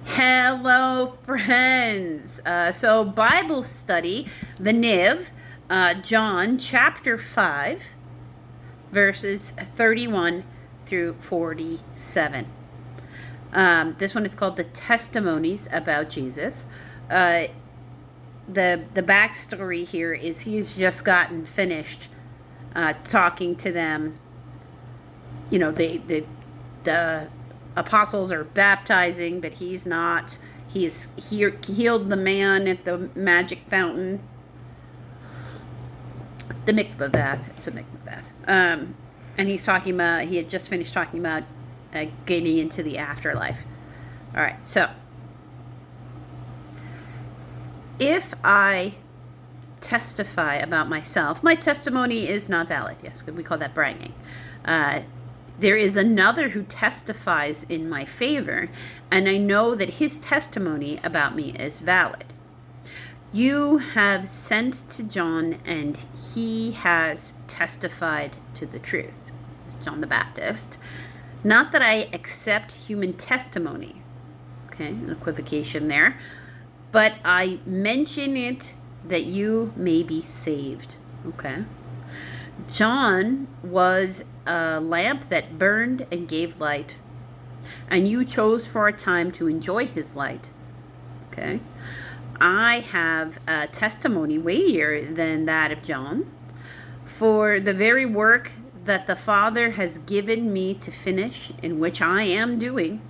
Hello, friends. So, Bible study, the NIV, John chapter 5, verses 31 through 47. This one is called the Testimonies about Jesus. The backstory here is he's just gotten finished talking to them. You know, the apostles are baptizing, but he's not. He's healed the man at the magic fountain. The mikvah bath. It's a mikvah bath. And he's talking about, he had just finished talking about getting into the afterlife. All right, so if I testify about myself, my testimony is not valid. Yes, we call that bragging. There is another who testifies in my favor, and I know that his testimony about me is valid. You have sent to John, and he has testified to the truth. It's John the Baptist. Not that I accept human testimony. Okay, an equivocation there. But I mention it that you may be saved. Okay. John was a lamp that burned and gave light, and you chose for a time to enjoy his light. Okay. I have a testimony weightier than that of John, for the very work that the Father has given me to finish, in which I am doing,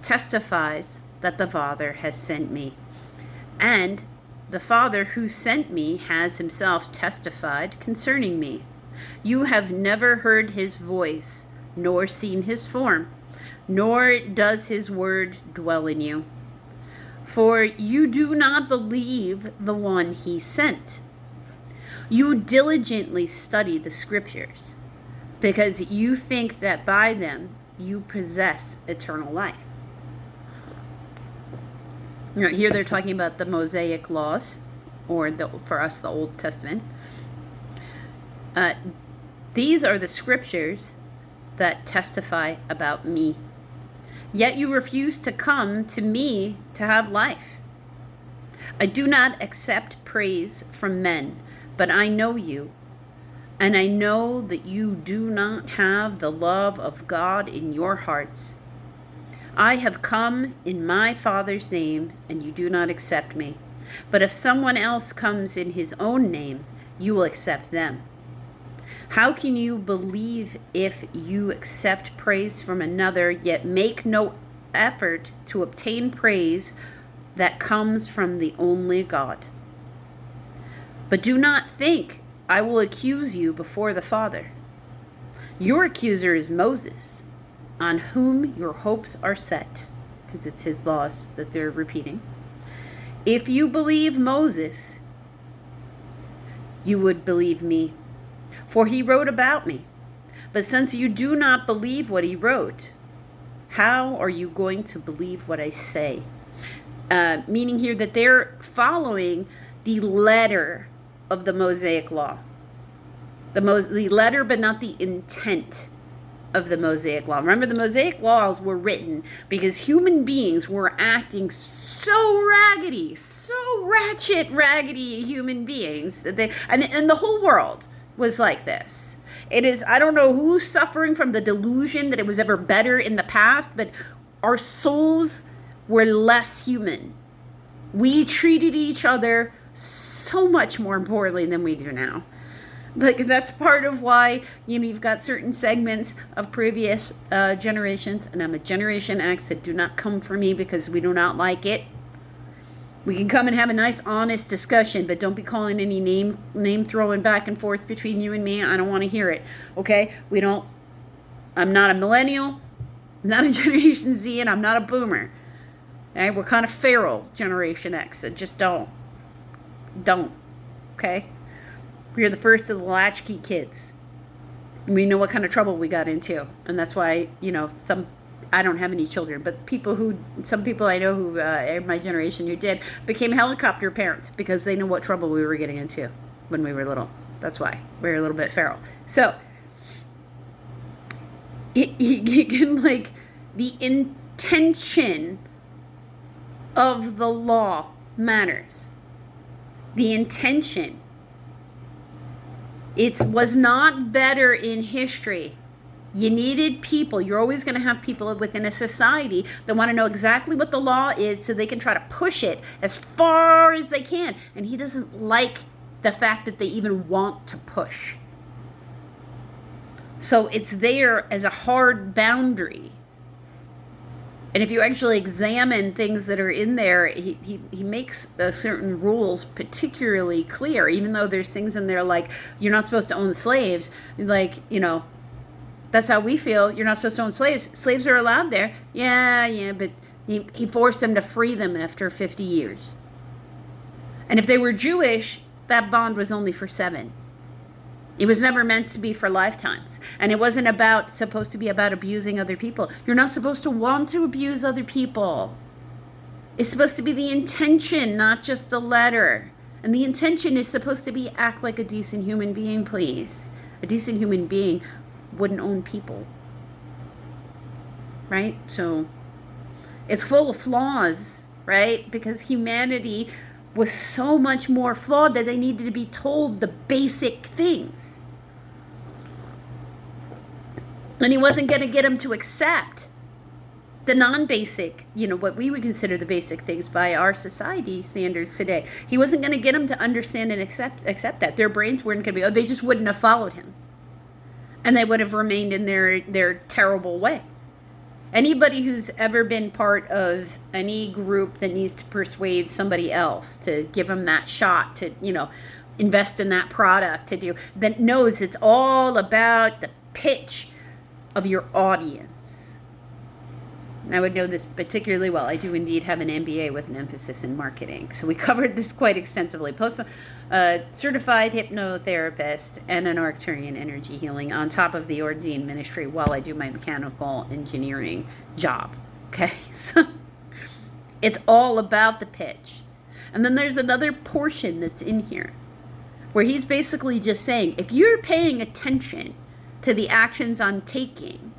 testifies that the Father has sent me. And the Father who sent me has himself testified concerning me. You have never heard his voice, nor seen his form, nor does his word dwell in you. For you do not believe the one he sent. You diligently study the scriptures, because you think that by them you possess eternal life. You know, here they're talking about the Mosaic laws, or for us, the Old Testament. These are the scriptures that testify about me. Yet you refuse to come to me to have life. I do not accept praise from men, but I know you, and I know that you do not have the love of God in your hearts. I have come in my Father's name, and you do not accept me. But if someone else comes in his own name, you will accept them. How can you believe if you accept praise from another, yet make no effort to obtain praise that comes from the only God? But do not think I will accuse you before the Father. Your accuser is Moses, on whom your hopes are set, because it's his laws that they're repeating. If you believe Moses, you would believe me, for he wrote about me. But since you do not believe what he wrote, how are you going to believe what I say? Meaning here that they're following the letter of the Mosaic law. The letter, but not the intent of the Mosaic law. Remember, the Mosaic laws were written because human beings were acting so raggedy, so raggedy human beings that and the whole world was like this. It is, I don't know who's suffering from the delusion that it was ever better in the past, but our souls were less human. We treated each other so much more poorly than we do now. Like, that's part of why, you've got certain segments of previous generations, and I'm a Generation X, that do not come for me because we do not like it. We can come and have a nice, honest discussion, but don't be calling any name throwing back and forth between you and me. I don't want to hear it, okay? I'm not a millennial, I'm not a Generation Z, and I'm not a boomer. Okay? We're kind of feral, Generation X, so just don't, okay? We're the first of the latchkey kids. We know what kind of trouble we got into, and that's why, I don't have any children, but some people I know who, in my generation who did, became helicopter parents because they knew what trouble we were getting into when we were little. That's why we're a little bit feral. So, you can, the intention of the law matters. The intention. It was not better in history. You needed people. You're always going to have people within a society that want to know exactly what the law is so they can try to push it as far as they can. And he doesn't like the fact that they even want to push. So it's there as a hard boundary. And if you actually examine things that are in there, he makes certain rules particularly clear, even though there's things in there like you're not supposed to own slaves. Like, that's how we feel. You're not supposed to own slaves. Slaves are allowed there. Yeah, but he forced them to free them after 50 years. And if they were Jewish, that bond was only for 7. It was never meant to be for lifetimes. And it wasn't supposed to be about abusing other people. You're not supposed to want to abuse other people. It's supposed to be the intention, not just the letter. And the intention is supposed to be act like a decent human being, please. A decent human being wouldn't own people. Right? So it's full of flaws, right? Because humanity was so much more flawed that they needed to be told the basic things. And he wasn't going to get them to accept the non-basic, what we would consider the basic things by our society standards today. He wasn't going to get them to understand and accept that. Their brains weren't going to be, they just wouldn't have followed him. And they would have remained in their terrible way. Anybody who's ever been part of any group that needs to persuade somebody else to give them that shot to, invest in that product that knows it's all about the pitch of your audience. And I would know this particularly well. I do indeed have an MBA with an emphasis in marketing. So we covered this quite extensively. Plus a certified hypnotherapist and an Arcturian energy healing on top of the ordained ministry while I do my mechanical engineering job. Okay, so it's all about the pitch. And then there's another portion that's in here where he's basically just saying, if you're paying attention to the actions I'm taking,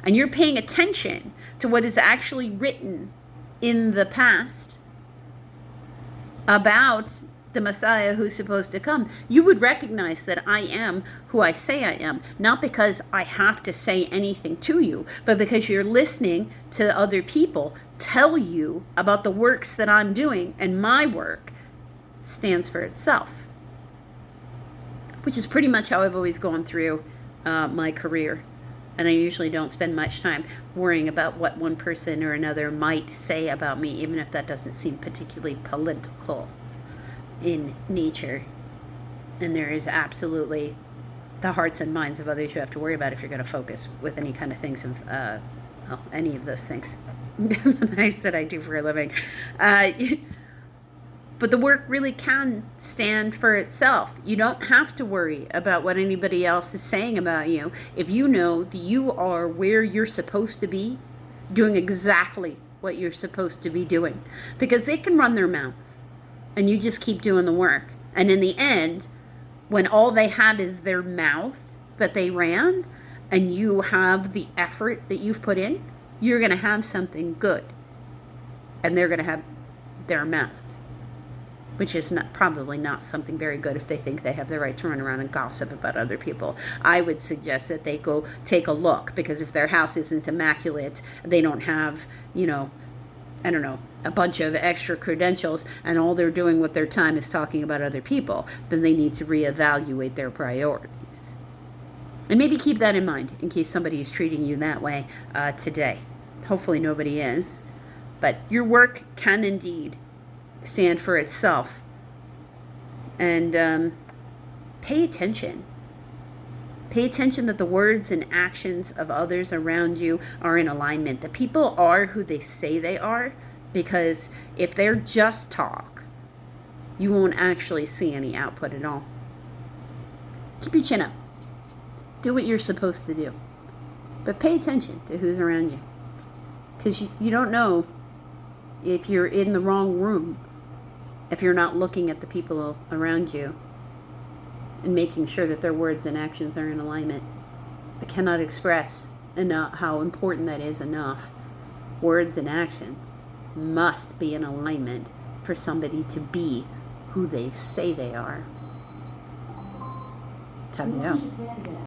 and you're paying attention to what is actually written in the past about the Messiah who's supposed to come, you would recognize that I am who I say I am, not because I have to say anything to you, but because you're listening to other people tell you about the works that I'm doing, and my work stands for itself, which is pretty much how I've always gone through my career. And I usually don't spend much time worrying about what one person or another might say about me, even if that doesn't seem particularly political in nature. And there is absolutely the hearts and minds of others you have to worry about if you're going to focus with any kind of things of any of those things that I do for a living. But the work really can stand for itself. You don't have to worry about what anybody else is saying about you if you know that you are where you're supposed to be, doing exactly what you're supposed to be doing. Because they can run their mouth, and you just keep doing the work. And in the end, when all they have is their mouth that they ran, and you have the effort that you've put in, you're going to have something good. And they're going to have their mouth, which is probably not something very good if they think they have the right to run around and gossip about other people. I would suggest that they go take a look, because if their house isn't immaculate, they don't have, a bunch of extra credentials, and all they're doing with their time is talking about other people, then they need to reevaluate their priorities. And maybe keep that in mind in case somebody is treating you that way today. Hopefully nobody is. But your work can indeed stand for itself. And pay attention. Pay attention that the words and actions of others around you are in alignment. That people are who they say they are, because if they're just talk, you won't actually see any output at all. Keep your chin up. Do what you're supposed to do. But pay attention to who's around you. Because you don't know if you're in the wrong room if you're not looking at the people around you and making sure that their words and actions are in alignment. I cannot express enough how important that is enough. Words and actions. must be in alignment for somebody to be who they say they are. Time to go.